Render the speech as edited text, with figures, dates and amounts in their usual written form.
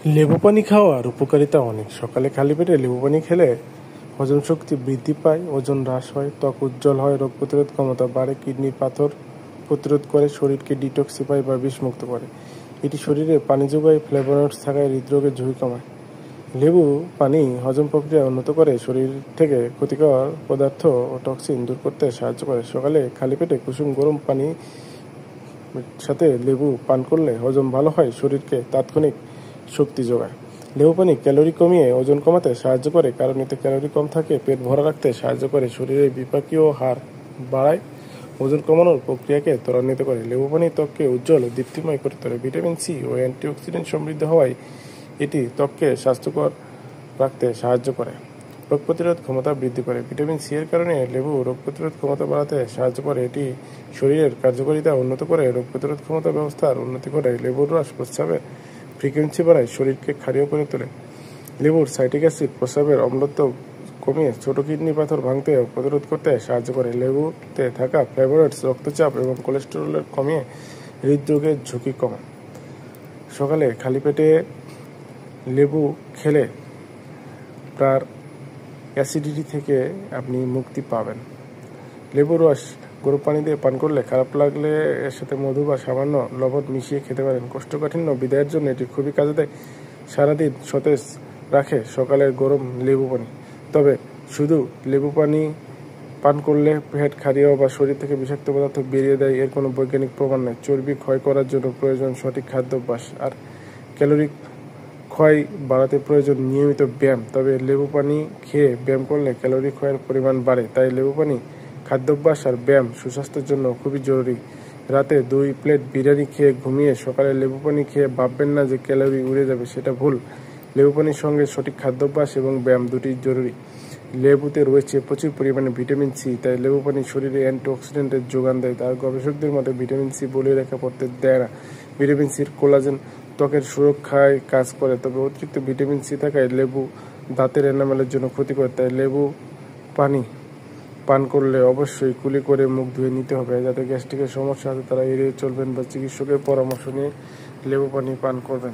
লেবু পানি খাওয়ার উপকারিতা অনেক। সকালে খালি পেটে লেবু পানি খেলে হজম শক্তি বৃদ্ধি পায়, ওজন হ্রাস হয়, ত্বক উজ্জ্বল হয়, রোগ প্রতিরোধ ক্ষমতা বাড়ে, কিডনির পাথর প্রতিরোধ করে, শরীরকে ডিটক্সিফাই বা বিষমুক্ত করে। এটি শরীরে পানি যোগায়, ফ্লেভোনয়েডস থাকায় হৃদরোগের ঝুঁকি কমায়। লেবু পানি হজম প্রক্রিয়া উন্নত করে, শরীর থেকে ক্ষতিকর পদার্থ ও টক্সিন দূর করতে সাহায্য করে। সকালে খালি পেটে কুসুম গরম পানি সাথে লেবু পান করলে হজম ভালো হয়, শরীরকে তাৎক্ষণিক শক্তি যোগায়। লেবু পানি ক্যালোরি কমিয়ে ওজন কমাতে সাহায্য করে, কারণ এতে ক্যালোরি কম থাকে। পেট ভরা রাখতে সাহায্য করে, শরীরের বিপাকীয় হার বাড়ায়, ওজন কমানোর প্রক্রিয়াকে ত্বরান্বিত করে। লেবু পানি ত্বককে উজ্জ্বল ও দীপ্তিময় করে তোলে। ভিটামিন সি ও অ্যান্টিঅক্সিডেন্ট সমৃদ্ধ হওয়ায় এটি ত্বককে স্বাস্থ্যকর রাখতে সাহায্য করে। রোগ প্রতিরোধ ক্ষমতা বৃদ্ধি করে। ভিটামিন সি এর কারণে লেবু রোগ প্রতিরোধ ক্ষমতা বাড়াতে সাহায্য করে। এটি শরীরের কার্যকারিতা উন্নত করে, রোগ প্রতিরোধ ক্ষমতা ব্যবস্থার উন্নতি করে। লেবুর রস প্রস্রাবের ফ্রিকোয়েন্সি বাড়ায়, শরীরকে ক্ষারীয় করে তোলে। লেবুর সাইট্রিক অ্যাসিড প্রস্রাবের অম্লত্ব কমিয়ে ছোট কিডনি পাথর ভাঙতে ও প্রতিরোধ করতে সাহায্য করে। লেবুতে থাকা ফ্লেভোনয়েডস রক্তচাপ এবং কোলেস্টেরলের কমিয়ে হৃদরোগের ঝুঁকি কমায়। সকালে খালি পেটে লেবু খেলে আপনার অ্যাসিডিটি থেকে আপনি মুক্তি পাবেন। লেবুর রস গরম পানি দিয়ে পান করলে খারাপ লাগলে এর সাথে মধু বা সামান্য লবণ মিশিয়ে খেতে পারেন। কোষ্ঠকাঠিন্য বিদায়ের জন্য এটি খুবই কাজে দেয়। সারাদিন সতেজ রাখে সকালের গরম লেবু পানি। তবে শুধু লেবু পানি পান করলে পেট ক্ষারীয় বা শরীর থেকে বিষাক্ত পদার্থ বেরিয়ে দেয়, এর কোনো বৈজ্ঞানিক প্রমাণ নেই। চর্বি ক্ষয় করার জন্য প্রয়োজন সঠিক খাদ্যাভ্যাস, আর ক্যালোরি ক্ষয় বাড়াতে প্রয়োজন নিয়মিত ব্যায়াম। তবে লেবু পানি খেয়ে ব্যায়াম করলে ক্যালোরি ক্ষয়ের পরিমাণ বাড়ে। তাই লেবু পানি, খাদ্যাভ্যাস আর ব্যায়াম সুস্বাস্থ্যের জন্য খুবই জরুরি। রাতে 2 প্লেট বিরিয়ানি খেয়ে ঘুমিয়ে সকালে লেবু পানি খেয়ে ভাববেন না যে ক্যালোরি উড়ে যাবে, সেটা ভুল। লেবু পানির সঙ্গে সঠিক খাদ্যাভ্যাস এবং ব্যায়াম দুটি জরুরি। লেবুতে রয়েছে প্রচুর পরিমাণে ভিটামিন সি, তাই লেবু পানি শরীরে অ্যান্টিঅক্সিডেন্টের যোগান দেয়। তার গবেষকদের মতে ভিটামিন সি বলিয়ে রেখা পড়তে দেয় না। ভিটামিন সির কোলাজেন ত্বকের সুরক্ষায় কাজ করে, তবে অতিরিক্ত ভিটামিন সি থাকায় লেবু দাঁতের এনামেলের জন্য ক্ষতিকর। তাই লেবু পানি পান করলে অবশ্যই কুলি করে মুখ ধুয়ে নিতে হবে। যাদের গ্যাস্ট্রিকের সমস্যা আছে তারা এড়িয়ে চলবেন বা চিকিৎসকের পরামর্শ নিয়ে লেবু পানি পান করবেন।